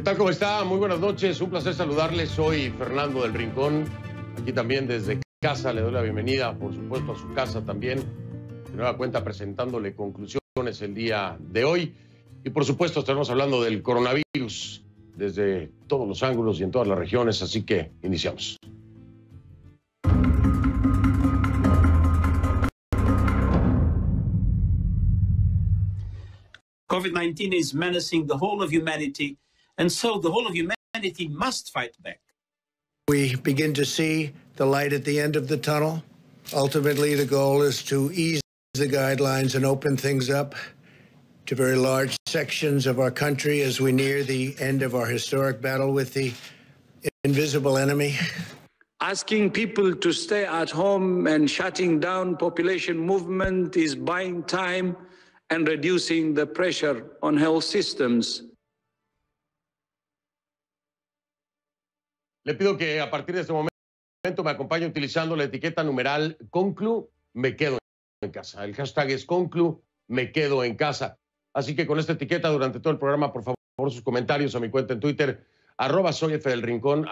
¿Qué tal? ¿Cómo está? Muy buenas noches. Un placer saludarles. Soy Fernando del Rincón. Aquí también desde casa le doy la bienvenida, por supuesto, a su casa también. De nueva cuenta presentándole conclusiones el día de hoy. Y por supuesto estaremos hablando del coronavirus desde todos los ángulos y en todas las regiones. Así que iniciamos. COVID-19 is menacing the whole of humanity, and so the whole of humanity must fight back. We begin to see the light at the end of the tunnel. Ultimately, the goal is to ease the guidelines and open things up to very large sections of our country as we near the end of our historic battle with the invisible enemy. Asking people to stay at home and shutting down population movement is buying time and reducing the pressure on health systems. Le pido que a partir de este momento me acompañe utilizando la etiqueta numeral Conclu, me quedo en casa. El hashtag es Conclu, me quedo en casa. Así que con esta etiqueta durante todo el programa, por favor, sus comentarios a mi cuenta en Twitter, @soyfdelrincón,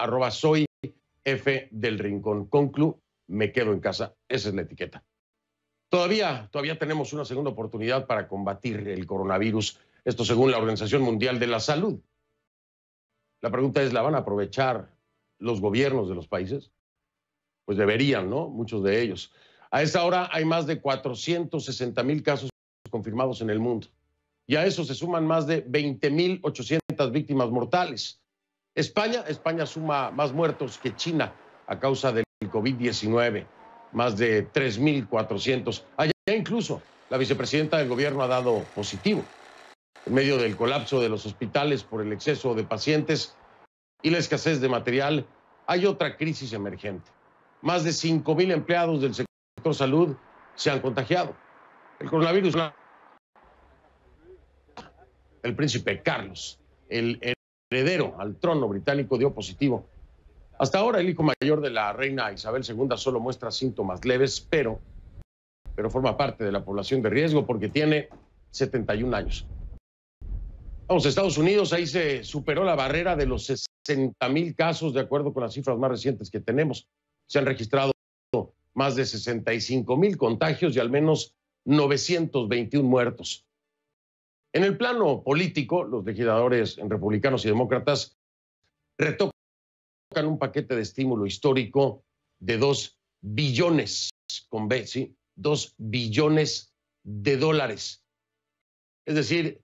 @soyfdelrincón. Conclu, me quedo en casa. Esa es la etiqueta. Todavía tenemos una segunda oportunidad para combatir el coronavirus. Esto según la Organización Mundial de la Salud. La pregunta es, ¿la van a aprovechar los gobiernos de los países? Pues deberían, ¿no? Muchos de ellos. A esta hora hay más de 460,000 casos confirmados en el mundo. Y a eso se suman más de 20,800 víctimas mortales. España suma más muertos que China a causa del COVID-19. Más de 3,400. Allá incluso la vicepresidenta del gobierno ha dado positivo. En medio del colapso de los hospitales por el exceso de pacientes y la escasez de material, hay otra crisis emergente. Más de 5,000 empleados del sector salud se han contagiado. El coronavirus. El príncipe Carlos, el heredero al trono británico, dio positivo. Hasta ahora el hijo mayor de la reina Isabel II solo muestra síntomas leves, pero forma parte de la población de riesgo porque tiene 71 años. Vamos a Estados Unidos, ahí se superó la barrera de los 60,000 casos, de acuerdo con las cifras más recientes que tenemos. Se han registrado más de 65,000 contagios y al menos 921 muertos. En el plano político, los legisladores republicanos y demócratas retocan un paquete de estímulo histórico de 2 billones, con B, ¿sí? 2 billones de dólares. Es decir,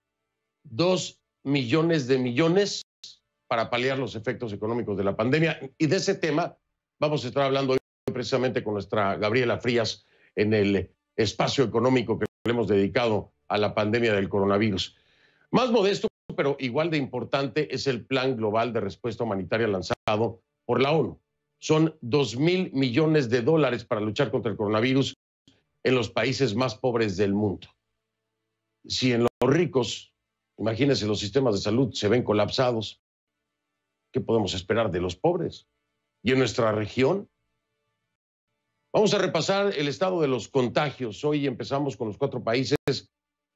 2 millones de millones para paliar los efectos económicos de la pandemia. Y de ese tema vamos a estar hablando hoy precisamente con nuestra Gabriela Frías en el espacio económico que le hemos dedicado a la pandemia del coronavirus. Más modesto, pero igual de importante, es el Plan Global de Respuesta Humanitaria lanzado por la ONU. Son 2,000 millones de dólares para luchar contra el coronavirus en los países más pobres del mundo. Si en los ricos, imagínense, los sistemas de salud se ven colapsados, ¿qué podemos esperar de los pobres? ¿Y en nuestra región? Vamos a repasar el estado de los contagios. Hoy empezamos con los 4 países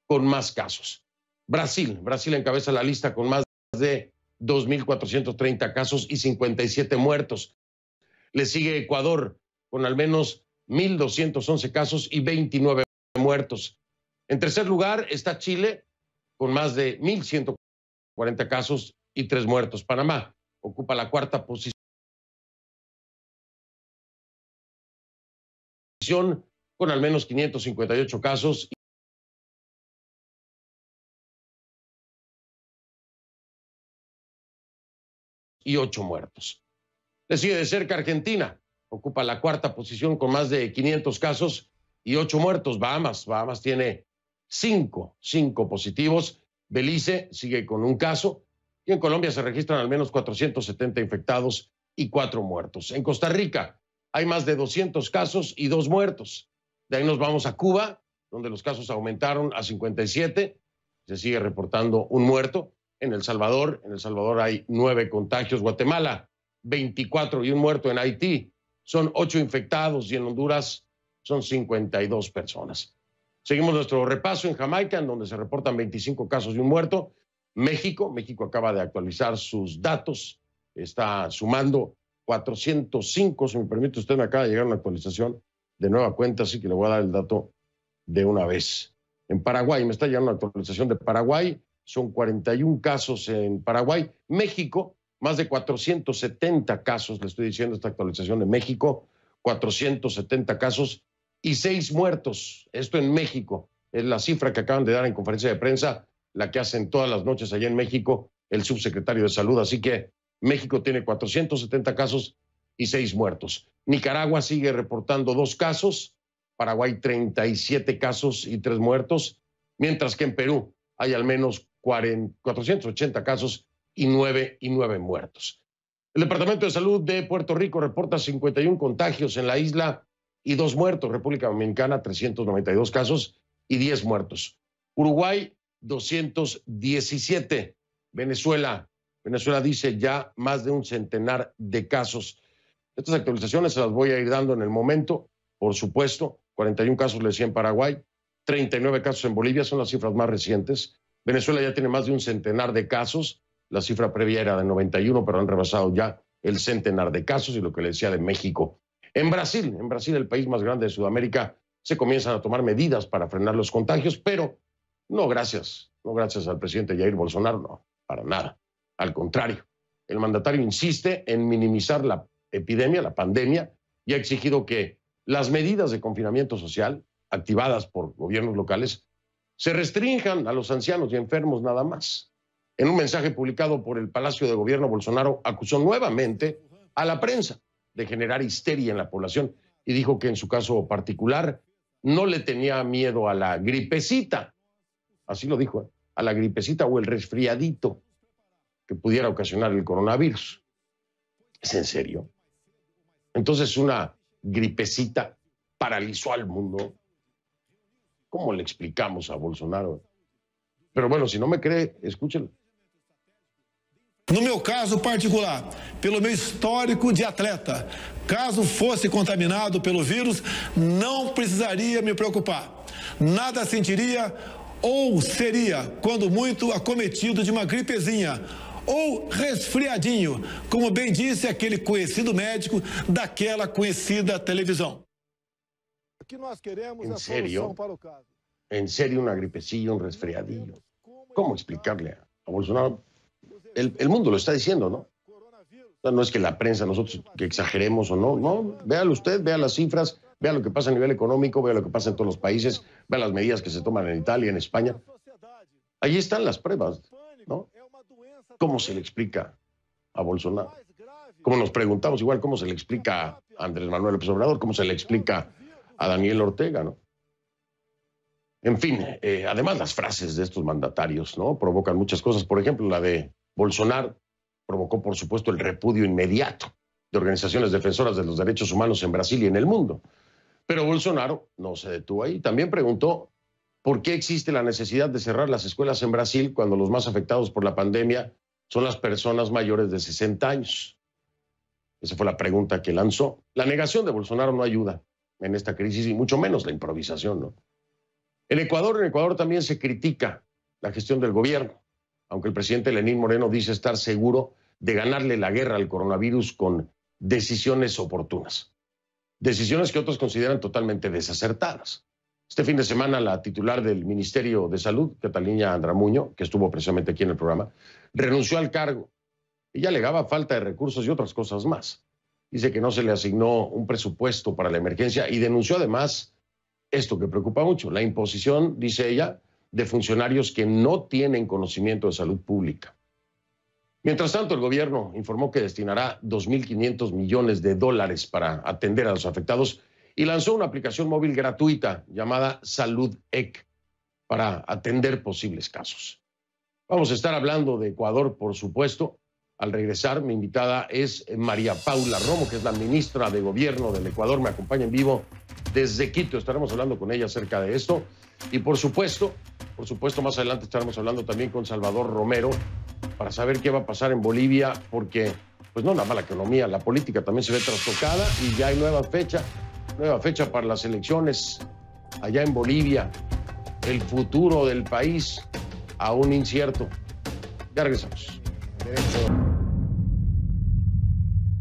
con más casos. Brasil encabeza la lista con más de 2,430 casos y 57 muertos. Le sigue Ecuador con al menos 1,211 casos y 29 muertos. En tercer lugar está Chile con más de 1,140 casos y 3 muertos. Panamá ocupa la 4ª posición con al menos 558 casos y 8 muertos. Le sigue de cerca Argentina, ocupa la 4ª posición con más de 500 casos y 8 muertos. Bahamas tiene 5 positivos. Belice sigue con 1 caso y en Colombia se registran al menos 470 infectados y 4 muertos. En Costa Rica hay más de 200 casos y 2 muertos. De ahí nos vamos a Cuba, donde los casos aumentaron a 57. Se sigue reportando 1 muerto. En El Salvador hay 9 contagios. Guatemala, 24 y 1 muerto. En Haití son 8 infectados y en Honduras son 52 personas. Seguimos nuestro repaso en Jamaica, en donde se reportan 25 casos y 1 muerto. México acaba de actualizar sus datos, está sumando 405, si me permite usted, me acaba de llegar una actualización de nueva cuenta, así que le voy a dar el dato de una vez. En Paraguay, me está llegando una actualización de Paraguay, son 41 casos en Paraguay. México, más de 470 casos, le estoy diciendo esta actualización de México, 470 casos y 6 muertos. Esto en México, es la cifra que acaban de dar en conferencia de prensa, la que hacen todas las noches allá en México el subsecretario de Salud. Así que México tiene 470 casos y 6 muertos. Nicaragua sigue reportando 2 casos, Paraguay 37 casos y 3 muertos, mientras que en Perú hay al menos 480 casos y 9 muertos. El Departamento de Salud de Puerto Rico reporta 51 contagios en la isla y 2 muertos. República Dominicana 392 casos y 10 muertos. Uruguay 217. Venezuela dice ya más de un centenar de casos. Estas actualizaciones se las voy a ir dando en el momento, por supuesto. 41 casos, le decía, en Paraguay, 39 casos en Bolivia, son las cifras más recientes. Venezuela ya tiene más de un centenar de casos. La cifra previa era de 91, pero han rebasado ya el centenar de casos, y lo que le decía de México. En Brasil, el país más grande de Sudamérica, se comienzan a tomar medidas para frenar los contagios, pero no gracias al presidente Jair Bolsonaro, no, para nada. Al contrario, el mandatario insiste en minimizar la epidemia, la pandemia, y ha exigido que las medidas de confinamiento social activadas por gobiernos locales se restrinjan a los ancianos y enfermos nada más. En un mensaje publicado por el Palacio de Gobierno, Bolsonaro acusó nuevamente a la prensa de generar histeria en la población y dijo que en su caso particular no le tenía miedo a la gripecita, así lo dijo, a la gripecita o el resfriadito que pudiera ocasionar el coronavirus. ¿Es en serio? Entonces una gripecita paralizó al mundo. ¿Cómo le explicamos a Bolsonaro? Pero bueno, si no me cree, escúchelo. No meu caso particular, pelo meu histórico de atleta, caso fosse contaminado pelo vírus, não precisaria me preocupar. Nada sentiria ou seria, quando muito, acometido de uma gripezinha ou resfriadinho, como bem disse aquele conhecido médico daquela conhecida televisão. O que nós queremos ¿En é a serio? solução para o caso. ¿En serio una gripecilla, un resfriadillo? ¿Cómo explicarle a Bolsonaro? El mundo lo está diciendo, ¿no? O sea, no es que la prensa, nosotros que exageremos o no, no, véalo usted, vea las cifras, vea lo que pasa a nivel económico, vea lo que pasa en todos los países, vea las medidas que se toman en Italia, en España. Allí están las pruebas, ¿no? ¿Cómo se le explica a Bolsonaro? Como nos preguntamos igual, ¿cómo se le explica a Andrés Manuel López Obrador? ¿Cómo se le explica a Daniel Ortega, no? En fin, además las frases de estos mandatarios, ¿no?, provocan muchas cosas. Por ejemplo, la de Bolsonaro provocó, por supuesto, el repudio inmediato de organizaciones defensoras de los derechos humanos en Brasil y en el mundo. Pero Bolsonaro no se detuvo ahí. También preguntó por qué existe la necesidad de cerrar las escuelas en Brasil cuando los más afectados por la pandemia son las personas mayores de 60 años. Esa fue la pregunta que lanzó. La negación de Bolsonaro no ayuda en esta crisis, y mucho menos la improvisación, ¿no? En Ecuador también se critica la gestión del gobierno, aunque el presidente Lenín Moreno dice estar seguro de ganarle la guerra al coronavirus con decisiones oportunas. Decisiones que otros consideran totalmente desacertadas. Este fin de semana la titular del Ministerio de Salud, Catalina Andramuño, que estuvo precisamente aquí en el programa, renunció al cargo. Ella alegaba falta de recursos y otras cosas más. Dice que no se le asignó un presupuesto para la emergencia y denunció además esto que preocupa mucho, la imposición, dice ella, de funcionarios que no tienen conocimiento de salud pública. Mientras tanto, el gobierno informó que destinará 2.500 millones de dólares para atender a los afectados y lanzó una aplicación móvil gratuita llamada Salud EC para atender posibles casos. Vamos a estar hablando de Ecuador, por supuesto. Al regresar, mi invitada es María Paula Romo, que es la ministra de Gobierno del Ecuador. Me acompaña en vivo desde Quito. Estaremos hablando con ella acerca de esto. Y por supuesto, más adelante estaremos hablando también con Salvador Romero para saber qué va a pasar en Bolivia, porque pues no nada más la economía, la política también se ve trastocada y ya hay nueva fecha para las elecciones allá en Bolivia. El futuro del país aún incierto. Ya regresamos.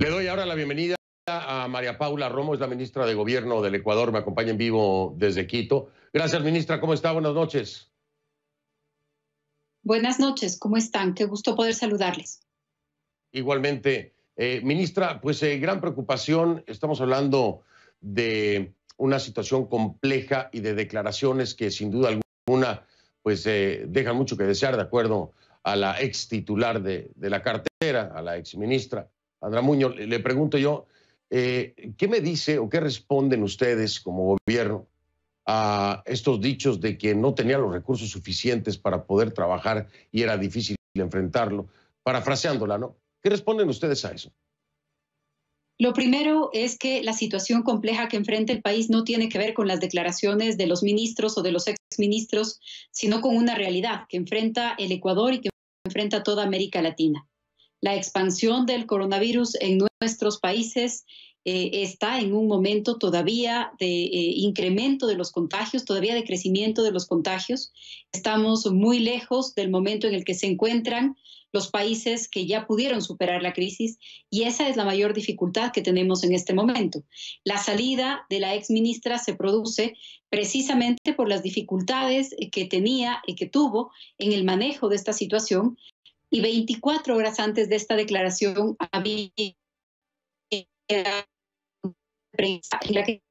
Le doy ahora la bienvenida a María Paula Romo, es la ministra de Gobierno del Ecuador, me acompaña en vivo desde Quito. Gracias, ministra, ¿cómo está? Buenas noches. Buenas noches, ¿cómo están? Qué gusto poder saludarles. Igualmente, ministra, pues gran preocupación, estamos hablando de una situación compleja y de declaraciones que sin duda alguna pues dejan mucho que desear, de acuerdo a la ex titular de la cartera, a la ex ministra Andra Muñoz. Le pregunto yo, ¿qué me dice o qué responden ustedes como gobierno a estos dichos de que no tenía los recursos suficientes para poder trabajar y era difícil enfrentarlo? Parafraseándola, ¿no? ¿Qué responden ustedes a eso? Lo primero es que la situación compleja que enfrenta el país no tiene que ver con las declaraciones de los ministros o de los exministros, sino con una realidad que enfrenta el Ecuador y que enfrenta toda América Latina. La expansión del coronavirus en nuestros países está en un momento todavía de incremento de los contagios, todavía de crecimiento de los contagios. Estamos muy lejos del momento en el que se encuentran los países que ya pudieron superar la crisis, y esa es la mayor dificultad que tenemos en este momento. La salida de la exministra se produce precisamente por las dificultades que tenía y que tuvo en el manejo de esta situación, y 24 horas antes de esta declaración había prensa en la que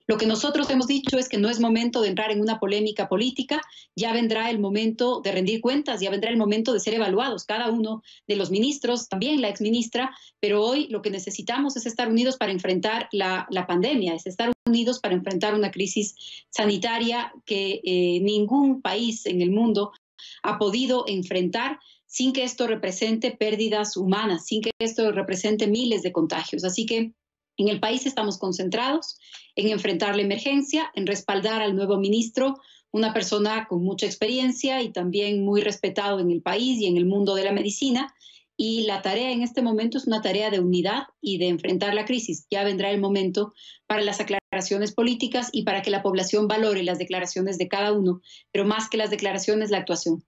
lo que nosotros hemos dicho es que no es momento de entrar en una polémica política, ya vendrá el momento de rendir cuentas, ya vendrá el momento de ser evaluados, cada uno de los ministros, también la exministra, pero hoy lo que necesitamos es estar unidos para enfrentar la pandemia, es estar unidos para enfrentar una crisis sanitaria que ningún país en el mundo ha podido enfrentar sin que esto represente pérdidas humanas, sin que esto represente miles de contagios. Así que en el país estamos concentrados en enfrentar la emergencia, en respaldar al nuevo ministro, una persona con mucha experiencia y también muy respetado en el país y en el mundo de la medicina. Y la tarea en este momento es una tarea de unidad y de enfrentar la crisis. Ya vendrá el momento para las aclaraciones políticas y para que la población valore las declaraciones de cada uno, pero más que las declaraciones, la actuación.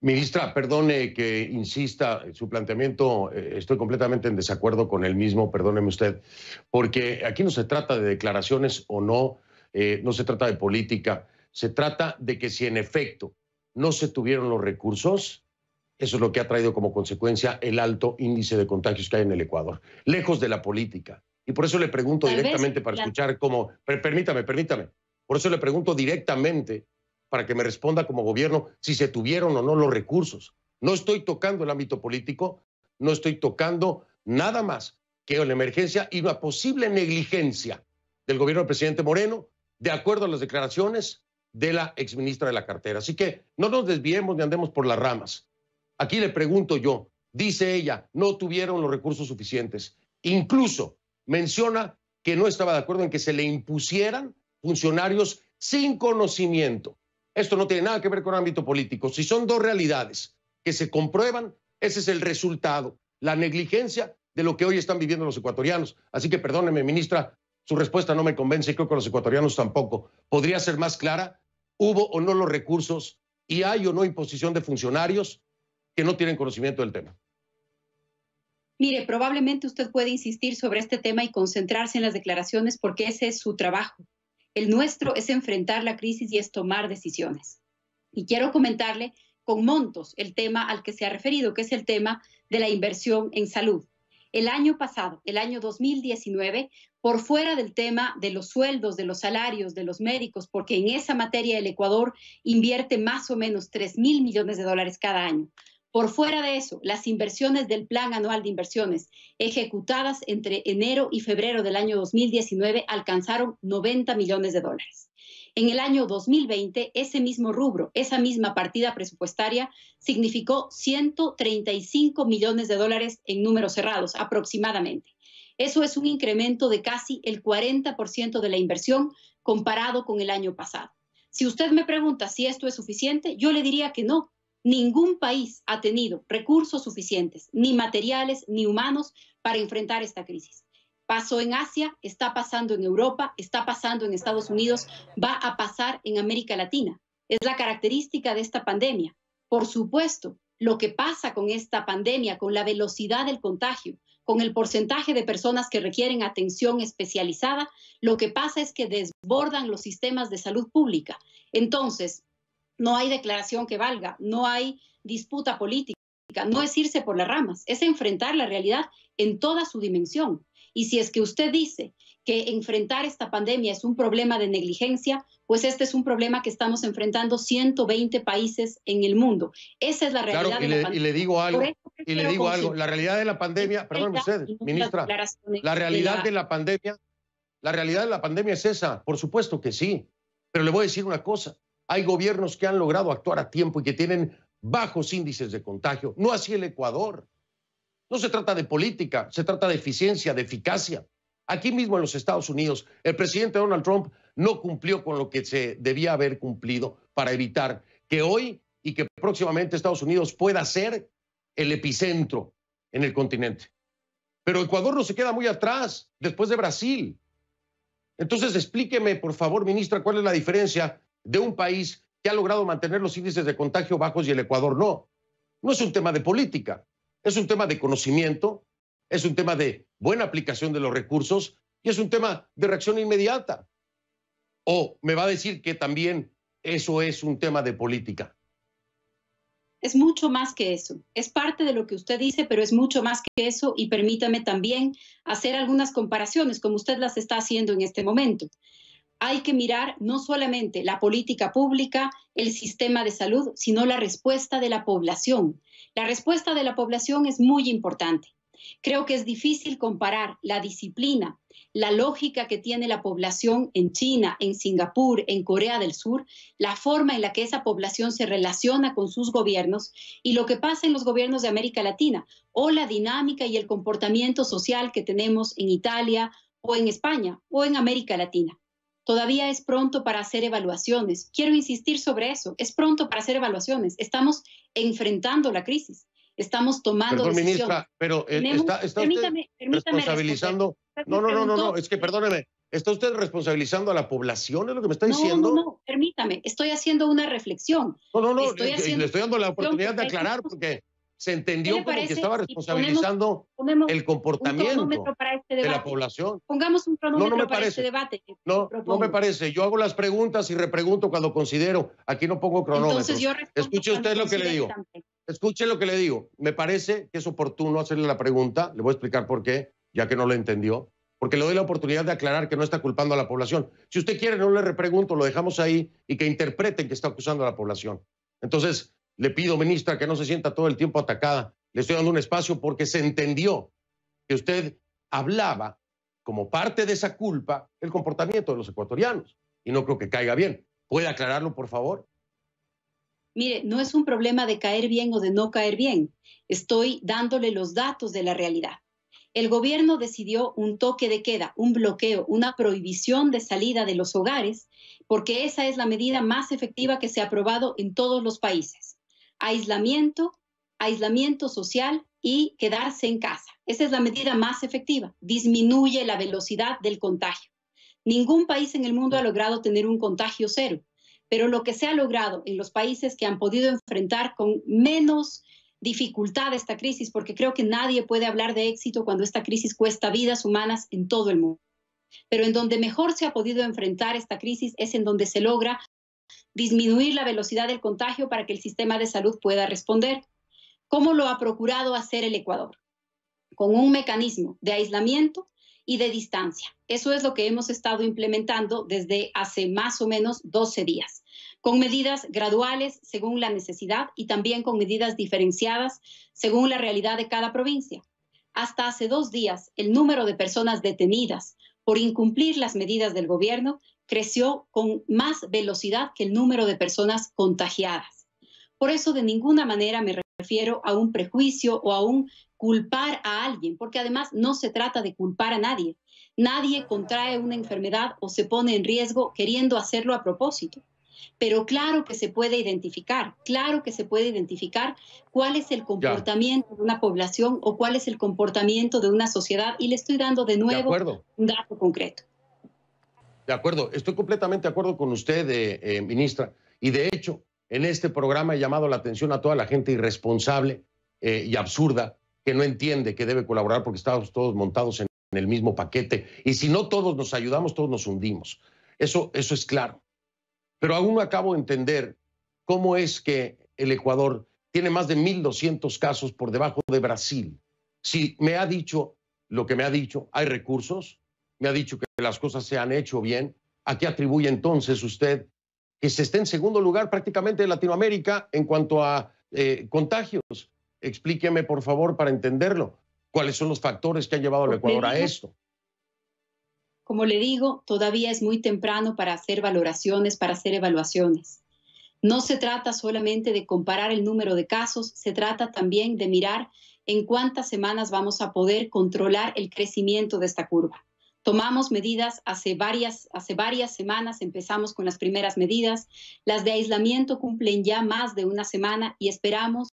Ministra, perdone que insista en su planteamiento, estoy completamente en desacuerdo con el mismo, perdóneme usted, porque aquí no se trata de declaraciones o no, no se trata de política, se trata de que si en efecto no se tuvieron los recursos, eso es lo que ha traído como consecuencia el alto índice de contagios que hay en el Ecuador, lejos de la política. Y por eso le pregunto directamente para escuchar cómo, permítame, por eso le pregunto directamente para que me responda como gobierno si se tuvieron o no los recursos. No estoy tocando el ámbito político, no estoy tocando nada más que la emergencia y una posible negligencia del gobierno del presidente Moreno, de acuerdo a las declaraciones de la exministra de la cartera. Así que no nos desviemos ni andemos por las ramas. Aquí le pregunto yo, dice ella, no tuvieron los recursos suficientes. Incluso menciona que no estaba de acuerdo en que se le impusieran funcionarios sin conocimiento. Esto no tiene nada que ver con el ámbito político. Si son dos realidades que se comprueban, ese es el resultado, la negligencia de lo que hoy están viviendo los ecuatorianos. Así que perdóneme, ministra, su respuesta no me convence y creo que los ecuatorianos tampoco. ¿Podría ser más clara? ¿Hubo o no los recursos? ¿Y hay o no imposición de funcionarios que no tienen conocimiento del tema? Mire, probablemente usted puede insistir sobre este tema y concentrarse en las declaraciones porque ese es su trabajo. El nuestro es enfrentar la crisis y es tomar decisiones. Y quiero comentarle con montos el tema al que se ha referido, que es el tema de la inversión en salud. El año pasado, el año 2019, por fuera del tema de los sueldos, de los salarios, de los médicos, porque en esa materia el Ecuador invierte más o menos 3.000 millones de dólares cada año. Por fuera de eso, las inversiones del Plan Anual de Inversiones ejecutadas entre enero y febrero del año 2019 alcanzaron 90 millones de dólares. En el año 2020, ese mismo rubro, esa misma partida presupuestaria, significó 135 millones de dólares en números cerrados, aproximadamente. Eso es un incremento de casi el 40% de la inversión comparado con el año pasado. Si usted me pregunta si esto es suficiente, yo le diría que no. Ningún país ha tenido recursos suficientes, ni materiales ni humanos, para enfrentar esta crisis. Pasó en Asia, está pasando en Europa, está pasando en Estados Unidos, va a pasar en América Latina. Es la característica de esta pandemia. Por supuesto, lo que pasa con esta pandemia, con la velocidad del contagio, con el porcentaje de personas que requieren atención especializada, lo que pasa es que desbordan los sistemas de salud pública. Entonces, no hay declaración que valga, no hay disputa política, no es irse por las ramas, es enfrentar la realidad en toda su dimensión. Y si es que usted dice que enfrentar esta pandemia es un problema de negligencia, pues este es un problema que estamos enfrentando 120 países en el mundo. Esa es la realidad de la pandemia. Y le digo algo, la realidad de la pandemia, perdóneme usted, ministra, la realidad de la pandemia es esa, por supuesto que sí, pero le voy a decir una cosa, hay gobiernos que han logrado actuar a tiempo y que tienen bajos índices de contagio, no así el Ecuador. No se trata de política, se trata de eficiencia, de eficacia. Aquí mismo en los Estados Unidos, el presidente Donald Trump no cumplió con lo que se debía haber cumplido para evitar que hoy y que próximamente Estados Unidos pueda ser el epicentro en el continente. Pero Ecuador no se queda muy atrás, después de Brasil. Entonces, explíqueme, por favor, ministra, cuál es la diferencia de un país que ha logrado mantener los índices de contagio bajos y el Ecuador no. No es un tema de política. Es un tema de conocimiento, es un tema de buena aplicación de los recursos y es un tema de reacción inmediata. ¿O me va a decir que también eso es un tema de política? Es mucho más que eso. Es parte de lo que usted dice, pero es mucho más que eso y permítame también hacer algunas comparaciones como usted las está haciendo en este momento. Hay que mirar no solamente la política pública, el sistema de salud, sino la respuesta de la población. La respuesta de la población es muy importante. Creo que es difícil comparar la disciplina, la lógica que tiene la población en China, en Singapur, en Corea del Sur, la forma en la que esa población se relaciona con sus gobiernos y lo que pasa en los gobiernos de América Latina, o la dinámica y el comportamiento social que tenemos en Italia o en España o en América Latina. Todavía es pronto para hacer evaluaciones. Quiero insistir sobre eso. Es pronto para hacer evaluaciones. Estamos enfrentando la crisis. Estamos tomando decisiones. Ministra, pero está usted responsabilizando... No, es que perdóneme. ¿Está usted responsabilizando a la población? ¿Es lo que me está diciendo? No, permítame. Estoy haciendo una reflexión. Le estoy dando la oportunidad de aclarar porque se entendió como que estaba responsabilizando el comportamiento de la población. Pongamos un cronómetro para este debate. No me parece. Yo hago las preguntas y repregunto cuando considero. Aquí no pongo cronómetros. Escuche usted lo que le digo. Escuche lo que le digo. Me parece que es oportuno hacerle la pregunta. Le voy a explicar por qué, ya que no lo entendió. Porque le doy la oportunidad de aclarar que no está culpando a la población. Si usted quiere, no le repregunto, lo dejamos ahí y que interpreten que está acusando a la población. Entonces, le pido, ministra, que no se sienta todo el tiempo atacada. Le estoy dando un espacio porque se entendió que usted hablaba como parte de esa culpa el comportamiento de los ecuatorianos. Y no creo que caiga bien. ¿Puede aclararlo, por favor? Mire, no es un problema de caer bien o de no caer bien. Estoy dándole los datos de la realidad. El gobierno decidió un toque de queda, un bloqueo, una prohibición de salida de los hogares, porque esa es la medida más efectiva que se ha aprobado en todos los países. Aislamiento social y quedarse en casa. Esa es la medida más efectiva. Disminuye la velocidad del contagio. Ningún país en el mundo ha logrado tener un contagio cero, pero lo que se ha logrado en los países que han podido enfrentar con menos dificultad esta crisis, porque creo que nadie puede hablar de éxito cuando esta crisis cuesta vidas humanas en todo el mundo. Pero en donde mejor se ha podido enfrentar esta crisis es en donde se logra disminuir la velocidad del contagio para que el sistema de salud pueda responder. ¿Cómo lo ha procurado hacer el Ecuador? Con un mecanismo de aislamiento y de distancia. Eso es lo que hemos estado implementando desde hace más o menos 12 días, con medidas graduales según la necesidad y también con medidas diferenciadas según la realidad de cada provincia. Hasta hace 2 días, el número de personas detenidas por incumplir las medidas del gobierno creció con más velocidad que el número de personas contagiadas. Por eso, de ninguna manera me refiero a un prejuicio o a un culpar a alguien, porque además no se trata de culpar a nadie. Nadie contrae una enfermedad o se pone en riesgo queriendo hacerlo a propósito. Pero claro que se puede identificar cuál es el comportamiento de una población o cuál es el comportamiento de una sociedad, y le estoy dando de nuevo un dato concreto. De acuerdo, estoy completamente de acuerdo con usted, ministra. Y de hecho, en este programa he llamado la atención a toda la gente irresponsable y absurda que no entiende que debe colaborar porque estamos todos montados en el mismo paquete. Y si no todos nos ayudamos, todos nos hundimos. Eso es claro. Pero aún no acabo de entender cómo es que el Ecuador tiene más de 1.200 casos por debajo de Brasil. Si me ha dicho lo que me ha dicho, hay recursos, me ha dicho que las cosas se han hecho bien, ¿a qué atribuye entonces usted que se esté en segundo lugar prácticamente de Latinoamérica en cuanto a contagios? Explíqueme, por favor, para entenderlo. ¿Cuáles son los factores que han llevado al Ecuador a esto? Como le digo, todavía es muy temprano para hacer valoraciones, para hacer evaluaciones. No se trata solamente de comparar el número de casos, se trata también de mirar en cuántas semanas vamos a poder controlar el crecimiento de esta curva. Tomamos medidas hace varias semanas, empezamos con las primeras medidas. Las de aislamiento cumplen ya más de una semana y esperamos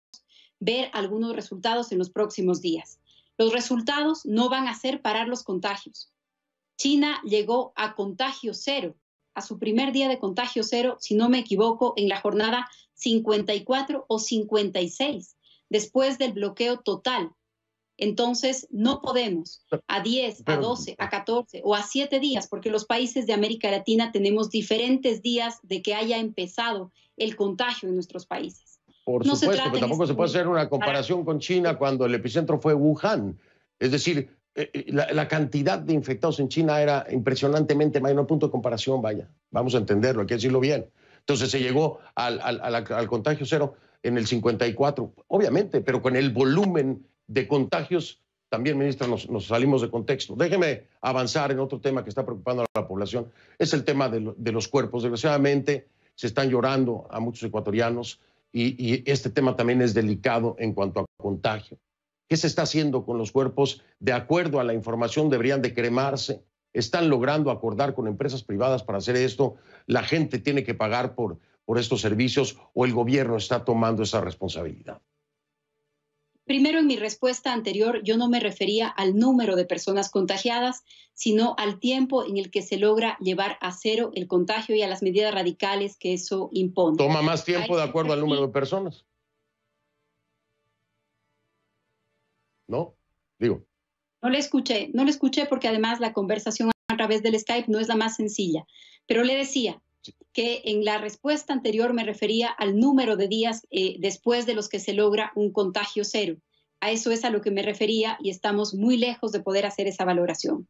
ver algunos resultados en los próximos días. Los resultados no van a hacer parar los contagios. China llegó a contagio cero, a su primer día de contagio cero, si no me equivoco, en la jornada 54 o 56, después del bloqueo total. Entonces, no podemos a 10, a 12, a 14 o a 7 días, porque los países de América Latina tenemos diferentes días de que haya empezado el contagio en nuestros países. Por supuesto, pero tampoco se puede hacer una comparación con China cuando el epicentro fue Wuhan. Es decir, la cantidad de infectados en China era impresionantemente mayor, no hay punto de comparación, vaya. Vamos a entenderlo, hay que decirlo bien. Entonces se llegó al contagio cero en el 54, obviamente, pero con el volumen de contagios, también, ministra, nos salimos de contexto. Déjeme avanzar en otro tema que está preocupando a la población. Es el tema de los cuerpos. Desgraciadamente, se están llorando a muchos ecuatorianos y este tema también es delicado en cuanto a contagio. ¿Qué se está haciendo con los cuerpos? De acuerdo a la información, deberían de cremarse. Están logrando acordar con empresas privadas para hacer esto. La gente tiene que pagar por estos servicios o el gobierno está tomando esa responsabilidad. Primero, en mi respuesta anterior, yo no me refería al número de personas contagiadas, sino al tiempo en el que se logra llevar a cero el contagio y a las medidas radicales que eso impone. ¿Toma más tiempo de acuerdo al número de personas? ¿No? Digo. No le escuché porque además la conversación a través del Skype no es la más sencilla. Pero le decía que en la respuesta anterior me refería al número de días después de los que se logra un contagio cero. A eso es a lo que me refería y estamos muy lejos de poder hacer esa valoración.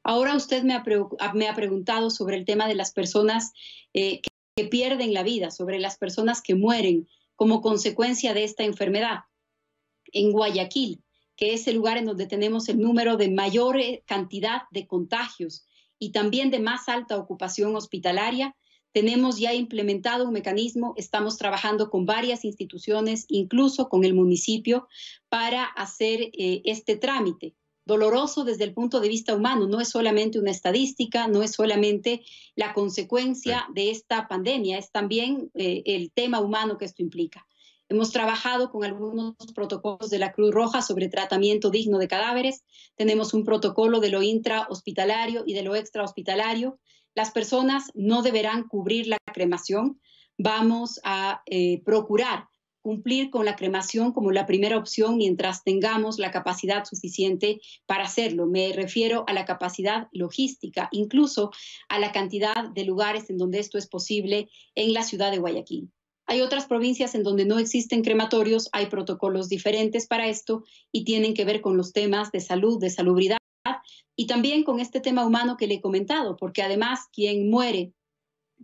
Ahora usted me ha preguntado sobre el tema de las personas que pierden la vida, sobre las personas que mueren como consecuencia de esta enfermedad. En Guayaquil, que es el lugar en donde tenemos el número de mayor cantidad de contagios y también de más alta ocupación hospitalaria, tenemos ya implementado un mecanismo, estamos trabajando con varias instituciones, incluso con el municipio, para hacer este trámite. Doloroso desde el punto de vista humano, no es solamente una estadística, no es solamente la consecuencia de esta pandemia, es también el tema humano que esto implica. Hemos trabajado con algunos protocolos de la Cruz Roja sobre tratamiento digno de cadáveres. Tenemos un protocolo de lo intrahospitalario y de lo extrahospitalario. Las personas no deberán cubrir la cremación. Vamos a procurar cumplir con la cremación como la primera opción mientras tengamos la capacidad suficiente para hacerlo. Me refiero a la capacidad logística, incluso a la cantidad de lugares en donde esto es posible en la ciudad de Guayaquil. Hay otras provincias en donde no existen crematorios, hay protocolos diferentes para esto y tienen que ver con los temas de salud, de salubridad y también con este tema humano que le he comentado, porque además quien muere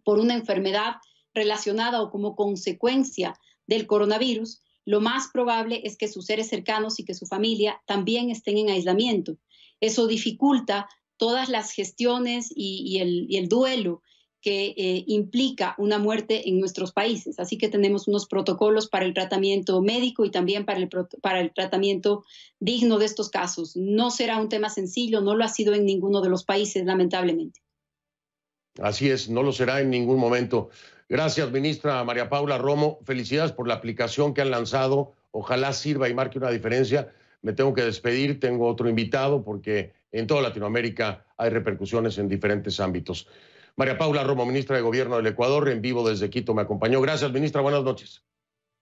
por una enfermedad relacionada o como consecuencia del coronavirus, lo más probable es que sus seres cercanos y que su familia también estén en aislamiento. Eso dificulta todas las gestiones y el duelo que implica una muerte en nuestros países. Así que tenemos unos protocolos para el tratamiento médico y también para el tratamiento digno de estos casos. No será un tema sencillo, no lo ha sido en ninguno de los países, lamentablemente. Así es, no lo será en ningún momento. Gracias, ministra María Paula Romo. Felicidades por la aplicación que han lanzado. Ojalá sirva y marque una diferencia. Me tengo que despedir, tengo otro invitado porque en toda Latinoamérica hay repercusiones en diferentes ámbitos. María Paula Romo, ministra de Gobierno del Ecuador, en vivo desde Quito, me acompañó. Gracias, ministra. Buenas noches.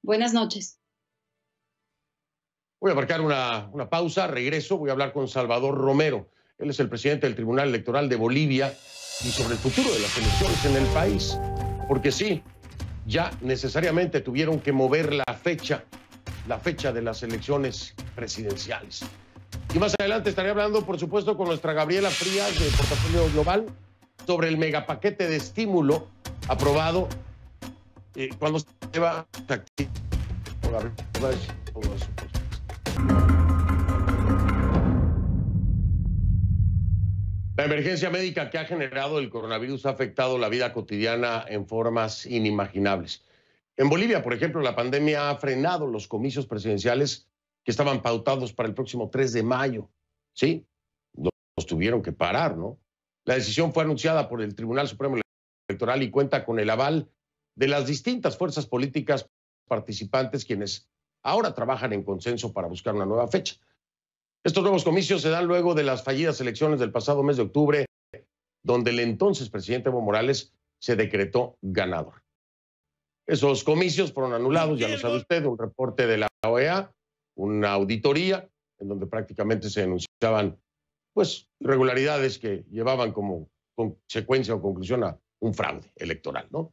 Buenas noches. Voy a marcar una pausa, regreso, voy a hablar con Salvador Romero. Él es el presidente del Tribunal Electoral de Bolivia y sobre el futuro de las elecciones en el país. Porque sí, ya necesariamente tuvieron que mover la fecha de las elecciones presidenciales. Y más adelante estaré hablando, por supuesto, con nuestra Gabriela Frías de Portafolio Global sobre el megapaquete de estímulo aprobado cuando se va aquí. La emergencia médica que ha generado el coronavirus ha afectado la vida cotidiana en formas inimaginables. En Bolivia, por ejemplo, la pandemia ha frenado los comicios presidenciales que estaban pautados para el próximo 3 de mayo. Sí, los tuvieron que parar, ¿no? La decisión fue anunciada por el Tribunal Supremo Electoral y cuenta con el aval de las distintas fuerzas políticas participantes, quienes ahora trabajan en consenso para buscar una nueva fecha. Estos nuevos comicios se dan luego de las fallidas elecciones del pasado mes de octubre, donde el entonces presidente Evo Morales se decretó ganador. Esos comicios fueron anulados, ya lo sabe usted, un reporte de la OEA, una auditoría, en donde prácticamente se denunciaban pues irregularidades que llevaban como consecuencia o conclusión a un fraude electoral, ¿no?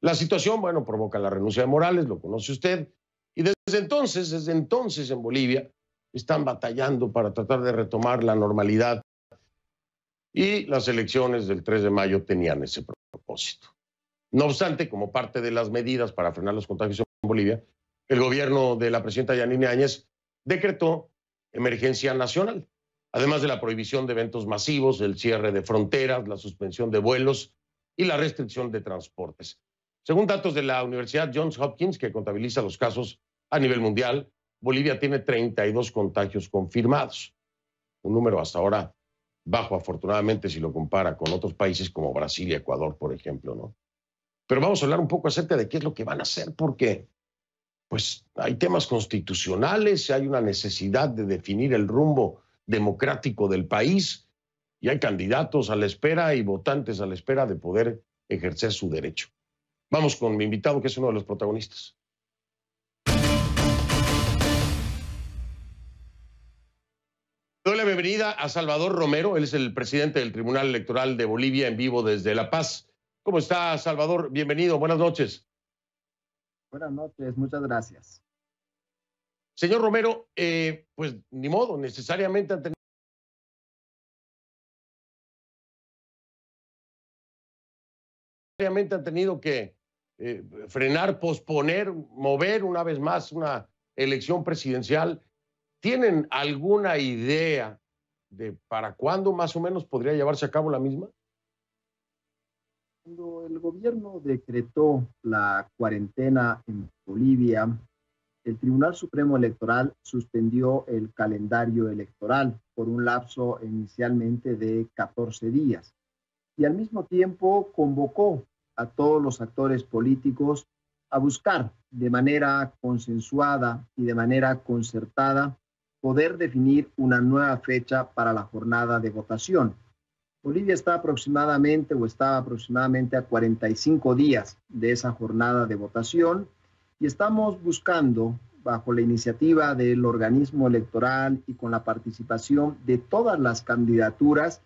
La situación, bueno, provoca la renuncia de Morales, lo conoce usted, y desde entonces en Bolivia están batallando para tratar de retomar la normalidad y las elecciones del 3 de mayo tenían ese propósito. No obstante, como parte de las medidas para frenar los contagios en Bolivia, el gobierno de la presidenta Yanine Áñez decretó emergencia nacional, además de la prohibición de eventos masivos, el cierre de fronteras, la suspensión de vuelos y la restricción de transportes. Según datos de la Universidad Johns Hopkins, que contabiliza los casos a nivel mundial, Bolivia tiene 32 contagios confirmados, un número hasta ahora bajo, afortunadamente, si lo compara con otros países como Brasil y Ecuador, por ejemplo, ¿no? Pero vamos a hablar un poco acerca de qué es lo que van a hacer, porque pues hay temas constitucionales, hay una necesidad de definir el rumbo democrático del país y hay candidatos a la espera y votantes a la espera de poder ejercer su derecho. Vamos con mi invitado, que es uno de los protagonistas. Doy la bienvenida a Salvador Romero, él es el presidente del Tribunal Electoral de Bolivia en vivo desde La Paz. ¿Cómo está, Salvador? Bienvenido, buenas noches. Buenas noches, muchas gracias. Señor Romero, pues ni modo, necesariamente han tenido que frenar, posponer, mover una vez más una elección presidencial. ¿Tienen alguna idea de para cuándo más o menos podría llevarse a cabo la misma? Cuando el gobierno decretó la cuarentena en Bolivia, el Tribunal Supremo Electoral suspendió el calendario electoral por un lapso inicialmente de 14 días y al mismo tiempo convocó a todos los actores políticos a buscar de manera consensuada y de manera concertada poder definir una nueva fecha para la jornada de votación. Bolivia estaba aproximadamente a 45 días de esa jornada de votación y estamos buscando, bajo la iniciativa del organismo electoral y con la participación de todas las candidaturas,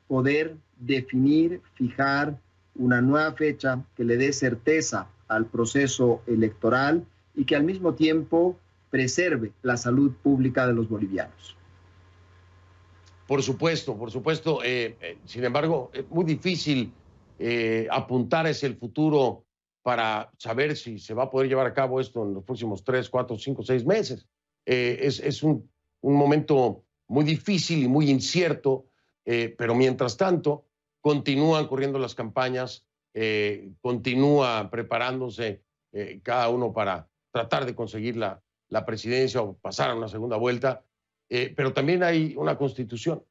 poder definir, fijar una nueva fecha que le dé certeza al proceso electoral y que al mismo tiempo preserve la salud pública de los bolivianos. Por supuesto. Sin embargo, es muy difícil apuntar hacia el futuro para saber si se va a poder llevar a cabo esto en los próximos 3, 4, 5, 6 meses. Es un momento muy difícil y muy incierto, pero mientras tanto continúan corriendo las campañas, continúa preparándose cada uno para tratar de conseguir la presidencia o pasar a una segunda vuelta. Pero también hay una constitución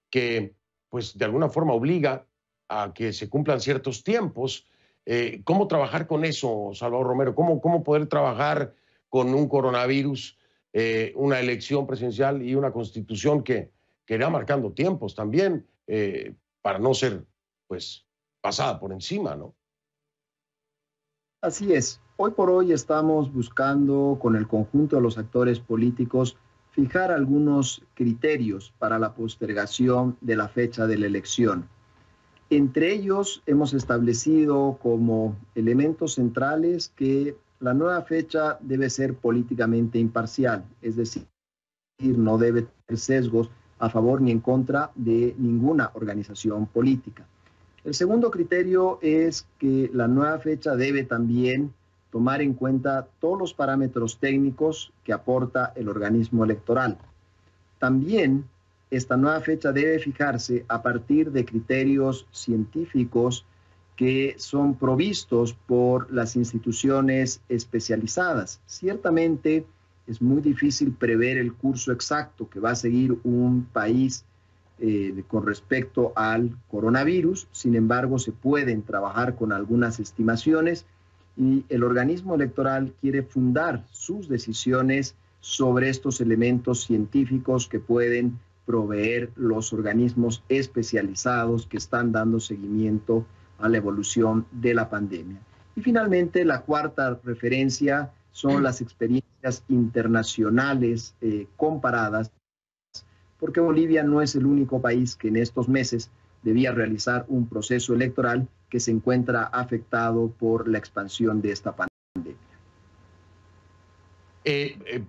que, pues, de alguna forma obliga a que se cumplan ciertos tiempos. ¿Cómo trabajar con eso, Salvador Romero? ¿Cómo poder trabajar con un coronavirus, una elección presidencial y una constitución que irá marcando tiempos también para no ser pues, pasada por encima, ¿no? Así es. Hoy por hoy estamos buscando con el conjunto de los actores políticos fijar algunos criterios para la postergación de la fecha de la elección. Entre ellos hemos establecido como elementos centrales que la nueva fecha debe ser políticamente imparcial, es decir, no debe tener sesgos a favor ni en contra de ninguna organización política. El segundo criterio es que la nueva fecha debe también tomar en cuenta todos los parámetros técnicos que aporta el organismo electoral. También esta nueva fecha debe fijarse a partir de criterios científicos que son provistos por las instituciones especializadas. Ciertamente es muy difícil prever el curso exacto que va a seguir un país con respecto al coronavirus. Sin embargo, se pueden trabajar con algunas estimaciones y el organismo electoral quiere fundar sus decisiones sobre estos elementos científicos que pueden proveer los organismos especializados que están dando seguimiento a la evolución de la pandemia. Y finalmente, la cuarta referencia son las experiencias internacionales comparadas, porque Bolivia no es el único país que en estos meses debía realizar un proceso electoral que se encuentra afectado por la expansión de esta pandemia.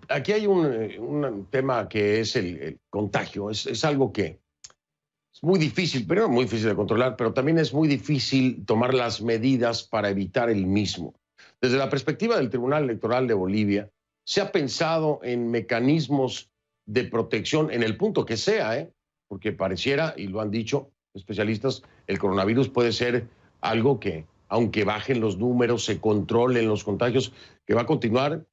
Aquí hay un tema que es el contagio. Es algo que es muy difícil, pero muy difícil de controlar, pero también es muy difícil tomar las medidas para evitar el mismo. Desde la perspectiva del Tribunal Electoral de Bolivia, se ha pensado en mecanismos de protección en el punto que sea, porque pareciera, y lo han dicho especialistas, el coronavirus puede ser algo que, aunque bajen los números, se controlen los contagios, que va a continuar,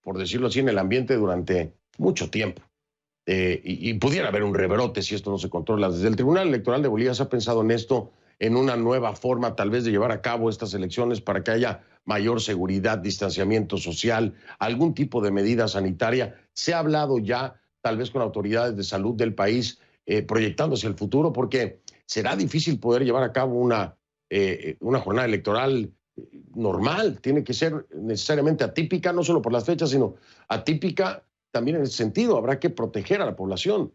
por decirlo así, en el ambiente durante mucho tiempo. Y pudiera haber un rebrote si esto no se controla. Desde el Tribunal Electoral de Bolivia se ha pensado en esto, en una nueva forma tal vez de llevar a cabo estas elecciones para que haya mayor seguridad, distanciamiento social, algún tipo de medida sanitaria. Se ha hablado ya tal vez con autoridades de salud del país, proyectando hacia el futuro, porque será difícil poder llevar a cabo una jornada electoral normal. Tiene que ser necesariamente atípica, no solo por las fechas, sino atípica también en ese sentido. Habrá que proteger a la población.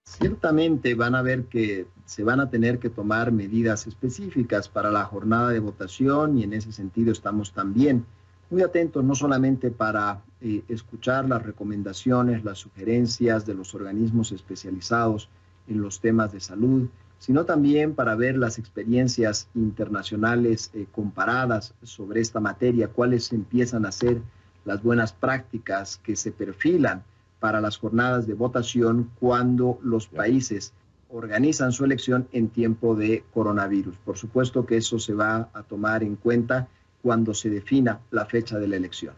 Ciertamente van a ver que se van a tener que tomar medidas específicas para la jornada de votación y en ese sentido estamos también muy atentos, no solamente para escuchar las recomendaciones, las sugerencias de los organismos especializados en los temas de salud, sino también para ver las experiencias internacionales comparadas sobre esta materia, cuáles empiezan a ser las buenas prácticas que se perfilan para las jornadas de votación cuando los países organizan su elección en tiempo de coronavirus. Por supuesto que eso se va a tomar en cuenta cuando se defina la fecha de la elección.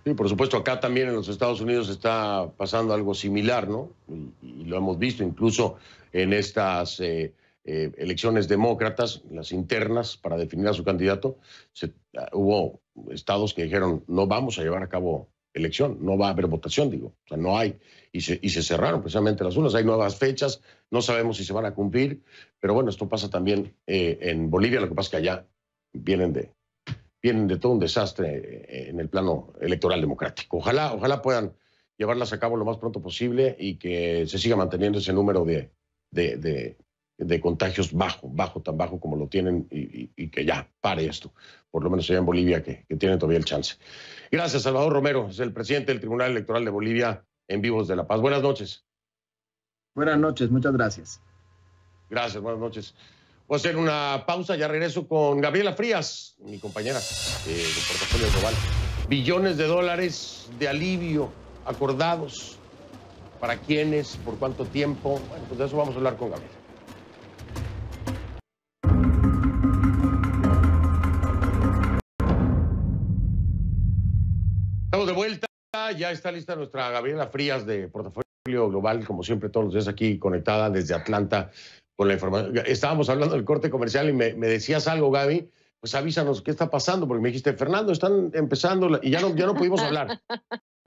Sí, por supuesto, acá también en los Estados Unidos está pasando algo similar, ¿no? Y lo hemos visto incluso en estas elecciones demócratas, las internas, para definir a su candidato. Hubo estados que dijeron, no vamos a llevar a cabo elección, no va a haber votación, digo, o sea, no hay. Y se cerraron precisamente las urnas, hay nuevas fechas, no sabemos si se van a cumplir, pero bueno, esto pasa también en Bolivia, lo que pasa es que allá vienen de todo un desastre en el plano electoral democrático. Ojalá puedan llevarlas a cabo lo más pronto posible y que se siga manteniendo ese número de contagios tan bajo como lo tienen y que ya pare esto, por lo menos allá en Bolivia, que tienen todavía el chance. Gracias, Salvador Romero, es el presidente del Tribunal Electoral de Bolivia en Vivos de La Paz. Buenas noches. Buenas noches, muchas gracias. Gracias, buenas noches. Voy a hacer una pausa, ya regreso con Gabriela Frías, mi compañera de Portafolio Global. Billones de dólares de alivio acordados. ¿Para quiénes? ¿Por cuánto tiempo? Bueno, pues de eso vamos a hablar con Gabriela. Estamos de vuelta, ya está lista nuestra Gabriela Frías de Portafolio Global, como siempre todos los días aquí conectada desde Atlanta con la información. Estábamos hablando del corte comercial y me decías algo, Gaby, pues avísanos qué está pasando, porque me dijiste, Fernando, están empezando y ya no pudimos hablar.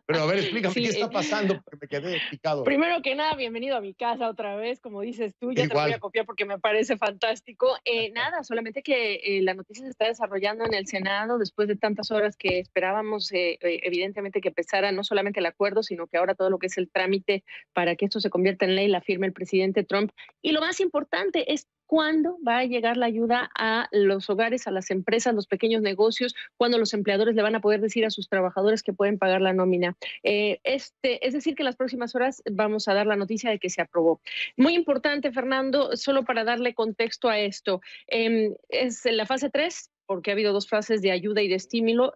Pero a ver, explícame Sí, qué está pasando, porque me quedé picado. primero que nada, bienvenido a mi casa otra vez, como dices tú, ya te lo voy a copiar porque me parece fantástico. Nada, solamente que la noticia se está desarrollando en el Senado después de tantas horas que esperábamos, evidentemente, que empezara no solamente el acuerdo, sino que ahora todo lo que es el trámite para que esto se convierta en ley, la firme el presidente Trump. Y lo más importante es cuándo va a llegar la ayuda a los hogares, a las empresas, los pequeños negocios, cuándo los empleadores le van a poder decir a sus trabajadores que pueden pagar la nómina. Es decir, que en las próximas horas vamos a dar la noticia de que se aprobó. Muy importante, Fernando, solo para darle contexto a esto, es la fase 3, porque ha habido 2 fases de ayuda y de estímulo,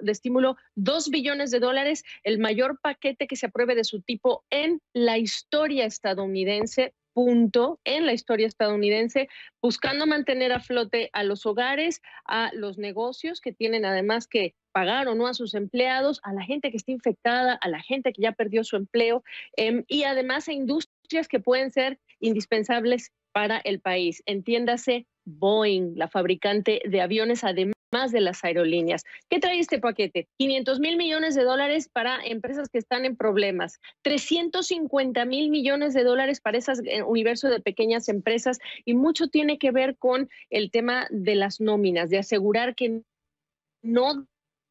$2 billones, el mayor paquete que se apruebe de su tipo en la historia estadounidense, en la historia estadounidense, buscando mantener a flote a los hogares, a los negocios que tienen además que pagar o no a sus empleados, a la gente que está infectada, a la gente que ya perdió su empleo, y además a industrias que pueden ser indispensables para el país. Entiéndase Boeing, la fabricante de aviones, además de las aerolíneas. ¿Qué trae este paquete? $500 mil millones para empresas que están en problemas, $350 mil millones para ese universo de pequeñas empresas, y mucho tiene que ver con el tema de las nóminas, de asegurar que no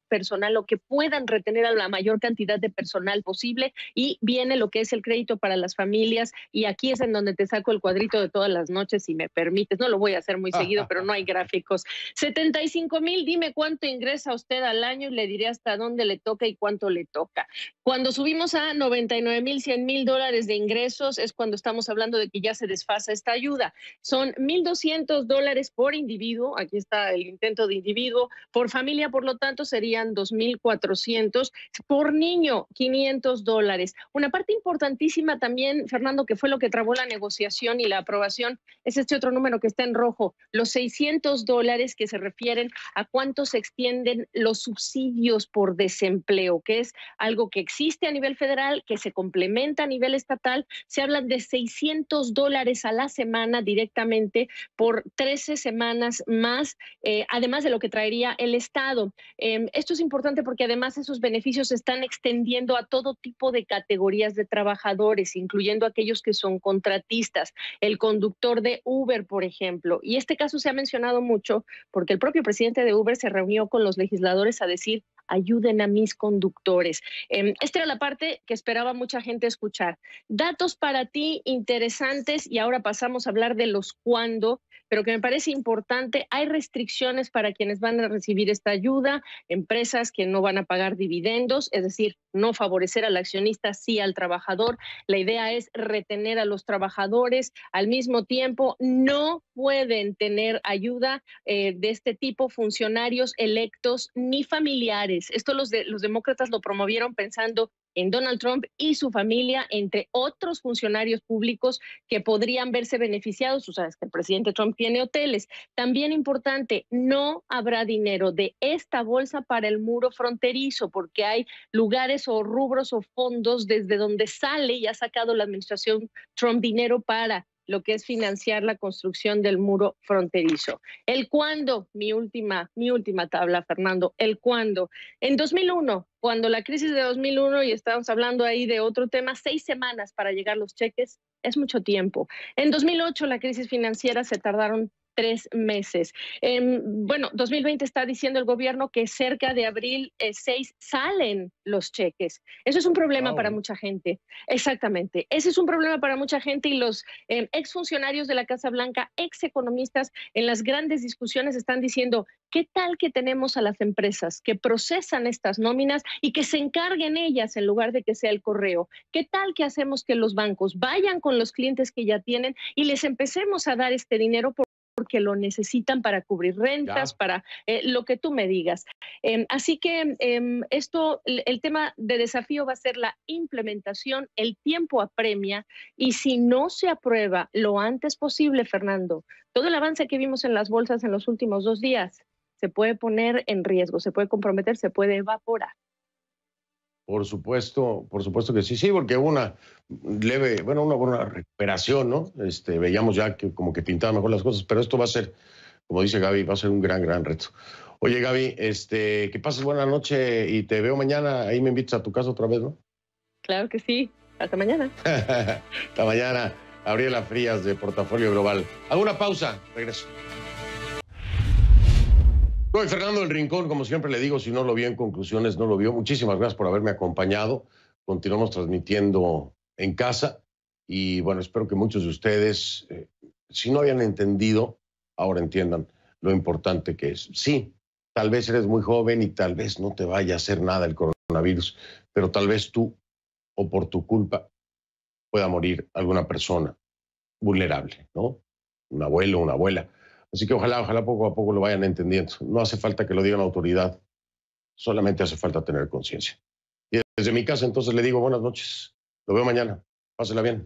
personal o que puedan retener a la mayor cantidad de personal posible, y viene lo que es el crédito para las familias, y aquí es en donde te saco el cuadrito de todas las noches, si me permites. No lo voy a hacer muy seguido, pero no hay gráficos. 75 mil, dime cuánto ingresa usted al año y le diré hasta dónde le toca y cuánto le toca. Cuando subimos a 99 mil, $100 mil de ingresos es cuando estamos hablando de que ya se desfasa esta ayuda. Son $1,200 por individuo, aquí está el intento de individuo, por familia, por lo tanto serían $2,400, por niño $500. Una parte importantísima también, Fernando, que fue lo que trabó la negociación y la aprobación, es este otro número que está en rojo, los $600, que se refieren a cuánto se extienden los subsidios por desempleo, que es algo que existe a nivel federal, que se complementa a nivel estatal. Se hablan de $600 a la semana directamente por 13 semanas más, además de lo que traería el Estado. Esto es importante porque además esos beneficios se están extendiendo a todo tipo de categorías de trabajadores, incluyendo aquellos que son contratistas, el conductor de Uber, por ejemplo. Y este caso se ha mencionado mucho porque el propio presidente de Uber se reunió con los legisladores a decir: ayuden a mis conductores. Esta era la parte que esperaba mucha gente escuchar. Datos para ti interesantes, y ahora pasamos a hablar de los cuándo, pero que me parece importante. Hay restricciones para quienes van a recibir esta ayuda, empresas que no van a pagar dividendos, es decir, no favorecer al accionista, sí al trabajador. La idea es retener a los trabajadores. Al mismo tiempo, no pueden tener ayuda de este tipo funcionarios electos ni familiares. Esto los demócratas lo promovieron pensando en Donald Trump y su familia, entre otros funcionarios públicos que podrían verse beneficiados. Tú sabes que el presidente Trump tiene hoteles. También importante, no habrá dinero de esta bolsa para el muro fronterizo, porque hay lugares o rubros o fondos desde donde sale y ha sacado la administración Trump dinero para lo que es financiar la construcción del muro fronterizo. El cuándo, mi última tabla, Fernando, el cuándo. En 2001, cuando la crisis de 2001, y estamos hablando ahí de otro tema, 6 semanas para llegar los cheques, es mucho tiempo. En 2008, la crisis financiera, se tardaron 3 meses. 2020 está diciendo el gobierno que cerca de abril 6 salen los cheques. Eso es un problema para mucha gente. Exactamente. Ese es un problema para mucha gente, y los exfuncionarios de la Casa Blanca, execonomistas, en las grandes discusiones están diciendo: ¿qué tal que tenemos a las empresas que procesan estas nóminas y que se encarguen ellas en lugar de que sea el correo? ¿Qué tal que hacemos que los bancos vayan con los clientes que ya tienen y les empecemos a dar este dinero porque lo necesitan para cubrir rentas, para lo que tú me digas? Así que el tema de desafío va a ser la implementación. El tiempo apremia, y si no se aprueba lo antes posible, Fernando, todo el avance que vimos en las bolsas en los últimos 2 días se puede poner en riesgo, se puede comprometer, se puede evaporar. Por supuesto que sí, porque hubo una buena recuperación, ¿no? Veíamos ya que como que pintaban mejor las cosas, pero esto va a ser, como dice Gaby, va a ser un gran reto. Oye, Gaby, que pases buena noche y te veo mañana. Ahí me invitas a tu casa otra vez, ¿no? Claro que sí. Hasta mañana. Hasta mañana. Gabriela Frías, de Portafolio Global. Hago una pausa. Regreso. Soy Fernando del Rincón, como siempre le digo, si no lo vio en conclusiones, no lo vio. Muchísimas gracias por haberme acompañado. Continuamos transmitiendo en casa y bueno, espero que muchos de ustedes, si no habían entendido, ahora entiendan lo importante que es. Sí, tal vez eres muy joven y tal vez no te vaya a hacer nada el coronavirus, pero tal vez tú o por tu culpa pueda morir alguna persona vulnerable, ¿no? Un abuelo, una abuela. Así que ojalá poco a poco lo vayan entendiendo. No hace falta que lo diga la autoridad, solamente hace falta tener conciencia. Y desde mi casa entonces le digo buenas noches. Lo veo mañana. Pásela bien.